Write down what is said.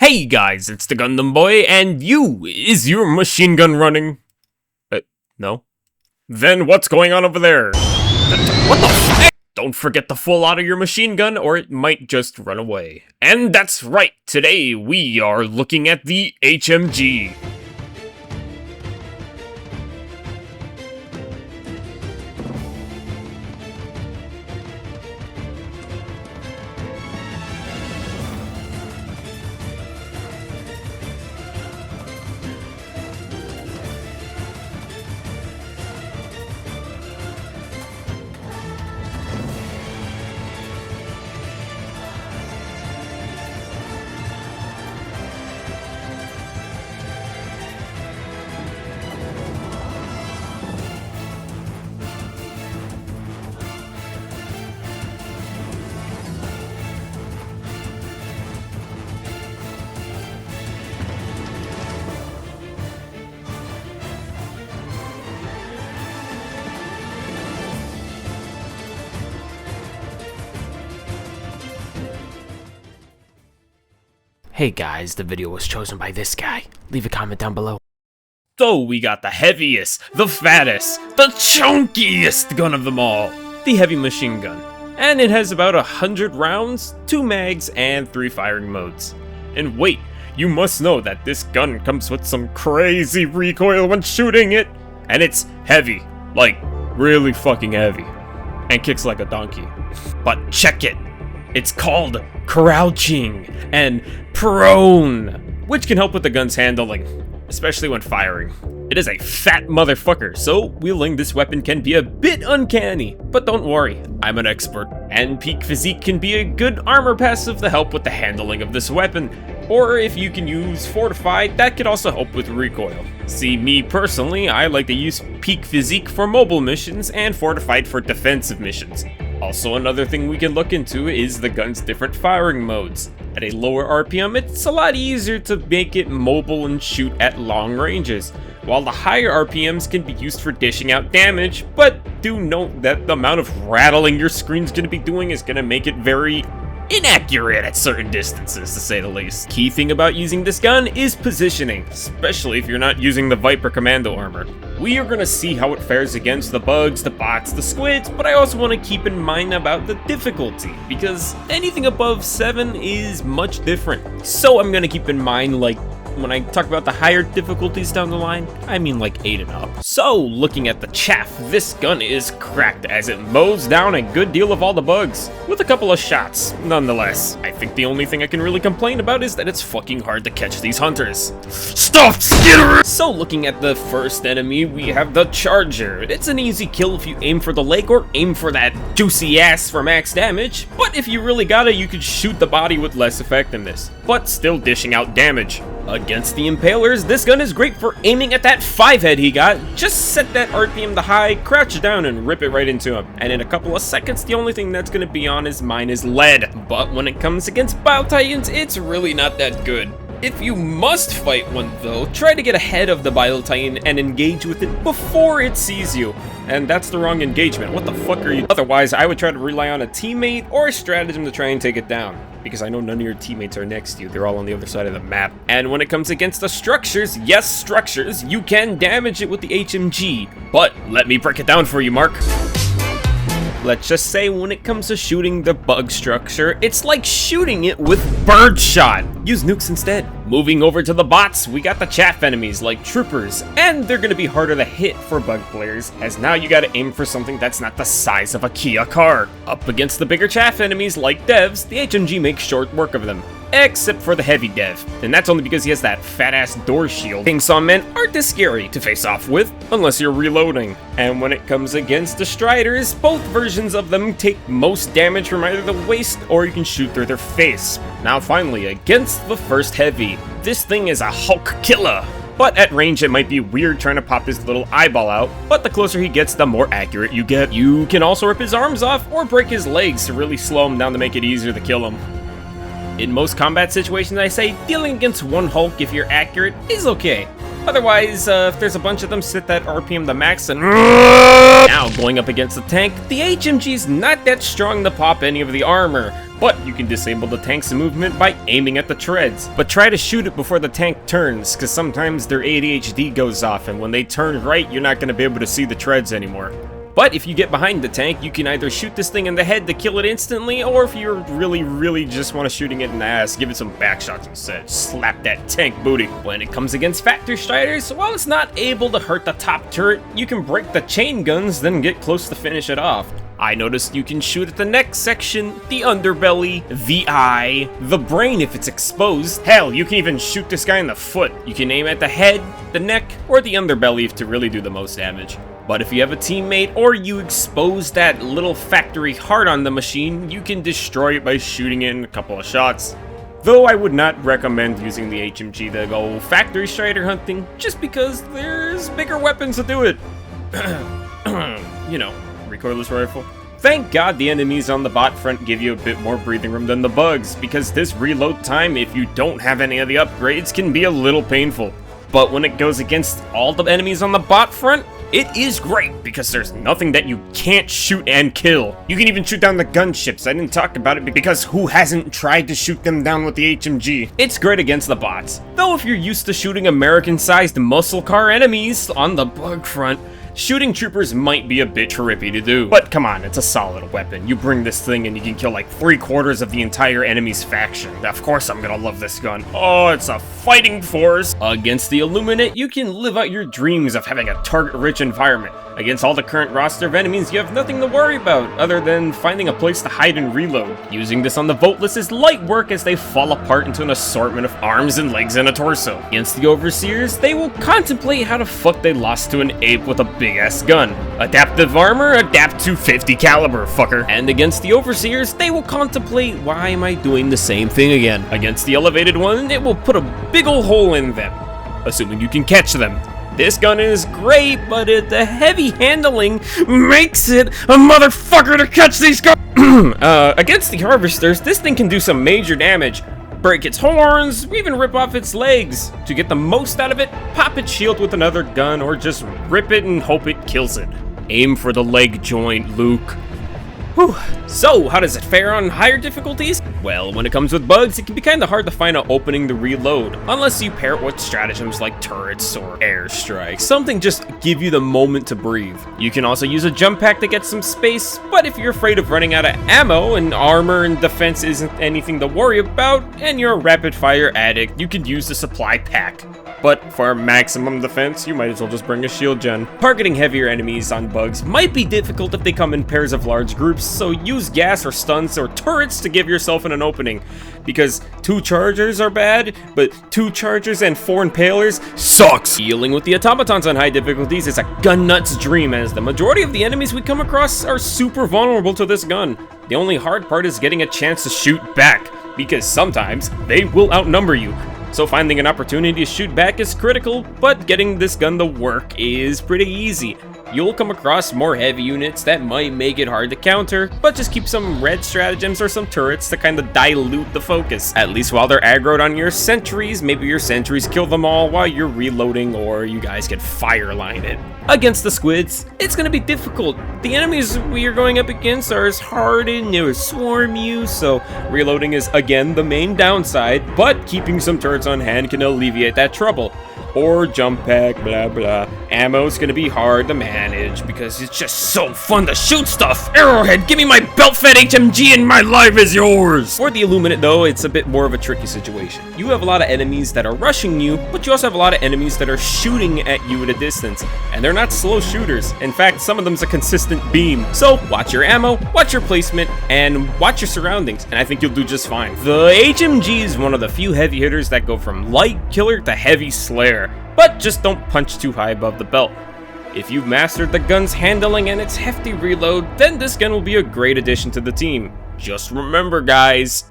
Hey guys, it's the Gundam Boy, and is your machine gun running? No? Then what's going on over there? What the f***? Don't forget to pull out of your machine gun, or it might just run away. And that's right, today we are looking at the HMG. Hey guys, the video was chosen by this guy. Leave a comment down below. So we got the heaviest, the fattest, the chunkiest gun of them all, the heavy machine gun. And it has about 100 rounds, 2 mags, and 3 firing modes. And wait, you must know that this gun comes with some crazy recoil when shooting it. And it's heavy, like really fucking heavy, and kicks like a donkey. But check it, it's called crouching and prone, which can help with the gun's handling, especially when firing. It is a fat motherfucker, so wielding this weapon can be a bit uncanny, but don't worry, I'm an expert. And peak physique can be a good armor passive to help with the handling of this weapon, or if you can use fortified, that could also help with recoil. See, me personally, I like to use peak physique for mobile missions and fortified for defensive missions. Also, another thing we can look into is the gun's different firing modes. At a lower RPM, it's a lot easier to make it mobile and shoot at long ranges, while the higher RPMs can be used for dishing out damage, but do note that the amount of rattling your screen's going to be doing is going to make it very inaccurate at certain distances, to say the least. Key thing about using this gun is positioning, especially if you're not using the Viper Commando armor. We are going to see how it fares against the bugs, the bots, the squids, but I also want to keep in mind about the difficulty, because anything above 7 is much different. So I'm going to keep in mind, like, when I talk about the higher difficulties down the line, I mean like 8 and up. So, looking at the chaff, this gun is cracked as it mows down a good deal of all the bugs, with a couple of shots, nonetheless. I think the only thing I can really complain about is that it's fucking hard to catch these hunters. Stop skittering! So, looking at the first enemy, we have the Charger. It's an easy kill if you aim for the leg or aim for that juicy ass for max damage, but if you really gotta, you could shoot the body with less effectiveness, but still dishing out damage. Against the Impalers, this gun is great for aiming at that 5-head he got. Just set that RPM to high, crouch down, and rip it right into him. And in a couple of seconds, the only thing that's going to be on his mind is lead. But when it comes against Bio Titans, it's really not that good. If you must fight one though, try to get ahead of the Bio Titan and engage with it before it sees you. And that's the wrong engagement. What the fuck are you? Otherwise, I would try to rely on a teammate or a stratagem to try and take it down, because I know none of your teammates are next to you. They're all on the other side of the map. And when it comes against the structures, yes, structures, you can damage it with the HMG. But let me break it down for you, Mark. Let's just say when it comes to shooting the bug structure, it's like shooting it with birdshot. Use nukes instead. Moving over to the bots, we got the chaff enemies like troopers, and they're gonna be harder to hit for bug players, as now you gotta aim for something that's not the size of a Kia car. Up against the bigger chaff enemies like devs, the HMG makes short work of them. Except for the heavy dev, and that's only because he has that fat-ass door shield. Chainsaw men aren't as scary to face off with, unless you're reloading. And when it comes against the Striders, both versions of them take most damage from either the waist or you can shoot through their face. Now finally, against the first heavy, this thing is a Hulk killer. But at range it might be weird trying to pop his little eyeball out, but the closer he gets, the more accurate you get. You can also rip his arms off or break his legs to really slow him down to make it easier to kill him. In most combat situations, I say dealing against one Hulk if you're accurate is okay, Otherwise, if there's a bunch of them, set that RPM to max and... Now, going up against the tank, the HMG's not that strong to pop any of the armor, but you can disable the tank's movement by aiming at the treads. But try to shoot it before the tank turns, because sometimes their ADHD goes off, and when they turn right, you're not going to be able to see the treads anymore. But if you get behind the tank, you can either shoot this thing in the head to kill it instantly, or if you really just want to shooting it in the ass, give it some back shots instead. Slap that tank booty. When it comes against factory striders, while it's not able to hurt the top turret, you can break the chain guns, then get close to finish it off. I noticed you can shoot at the neck section, the underbelly, the eye, the brain if it's exposed. Hell, you can even shoot this guy in the foot. You can aim at the head, the neck, or the underbelly to really do the most damage. But if you have a teammate or you expose that little factory heart on the machine, you can destroy it by shooting it in a couple of shots. Though I would not recommend using the HMG to go factory strider hunting, just because there's bigger weapons to do it. You know, recoilless rifle. Thank God the enemies on the bot front give you a bit more breathing room than the bugs, because this reload time, if you don't have any of the upgrades, can be a little painful. But when it goes against all the enemies on the bot front, it is great, because there's nothing that you can't shoot and kill. You can even shoot down the gunships. I didn't talk about it because who hasn't tried to shoot them down with the HMG? It's great against the bots. Though if you're used to shooting American-sized muscle car enemies on the bug front, shooting troopers might be a bit trippy to do. But come on, it's a solid weapon. You bring this thing and you can kill like 3/4 of the entire enemy's faction. Of course I'm gonna love this gun. Oh, it's a fighting force. Against the Illuminate, you can live out your dreams of having a target-rich environment. Against all the current roster of enemies, you have nothing to worry about, other than finding a place to hide and reload. Using this on the voteless is light work as they fall apart into an assortment of arms and legs and a torso. Against the Overseers, they will contemplate how the fuck they lost to an ape with a big-ass gun. Adaptive armor, adapt to 50 caliber, fucker. And against the Overseers, they will contemplate, why am I doing the same thing again? Against the Elevated one, it will put a big ol' hole in them, assuming you can catch them. This gun is great, but the heavy handling makes it a motherfucker to catch these guys. Against the Harvesters, this thing can do some major damage. Break its horns, even rip off its legs. To get the most out of it, pop its shield with another gun, or just rip it and hope it kills it. Aim for the leg joint, Luke. Whew. So, how does it fare on higher difficulties? Well, when it comes with bugs, it can be kinda hard to find an opening to reload, unless you pair it with stratagems like turrets or airstrikes. Something just give you the moment to breathe. You can also use a jump pack to get some space, but if you're afraid of running out of ammo and armor and defense isn't anything to worry about, and you're a rapid fire addict, you could use the supply pack. But for maximum defense, you might as well just bring a shield gen. Targeting heavier enemies on bugs might be difficult if they come in pairs of large groups, so use gas or stunts or turrets to give yourself an opening. Because 2 chargers are bad, but 2 chargers and 4 impalers sucks! Dealing with the automatons on high difficulties is a gun nut's dream, as the majority of the enemies we come across are super vulnerable to this gun. The only hard part is getting a chance to shoot back, because sometimes they will outnumber you. So finding an opportunity to shoot back is critical, but getting this gun to work is pretty easy. You'll come across more heavy units that might make it hard to counter, but just keep some red stratagems or some turrets to kind of dilute the focus. At least while they're aggroed on your sentries, maybe your sentries kill them all while you're reloading, or you guys can fireline it. Against the squids, it's gonna be difficult. The enemies we are going up against are as hardened, they will swarm you, so reloading is again the main downside, but keeping some turrets on hand can alleviate that trouble. Or jump pack, blah blah. Ammo's gonna be hard to manage because it's just so fun to shoot stuff! Arrowhead, give me my belt-fed HMG and my life is yours! For the Illuminate though, it's a bit more of a tricky situation. You have a lot of enemies that are rushing you, but you also have a lot of enemies that are shooting at you at a distance. And they're not slow shooters. In fact, some of them's a consistent beam. So watch your ammo, watch your placement, and watch your surroundings, and I think you'll do just fine. The HMG is one of the few heavy hitters that go from light killer to heavy slayer. But just don't punch too high above the belt. If you've mastered the gun's handling and its hefty reload, then this gun will be a great addition to the team. Just remember, guys,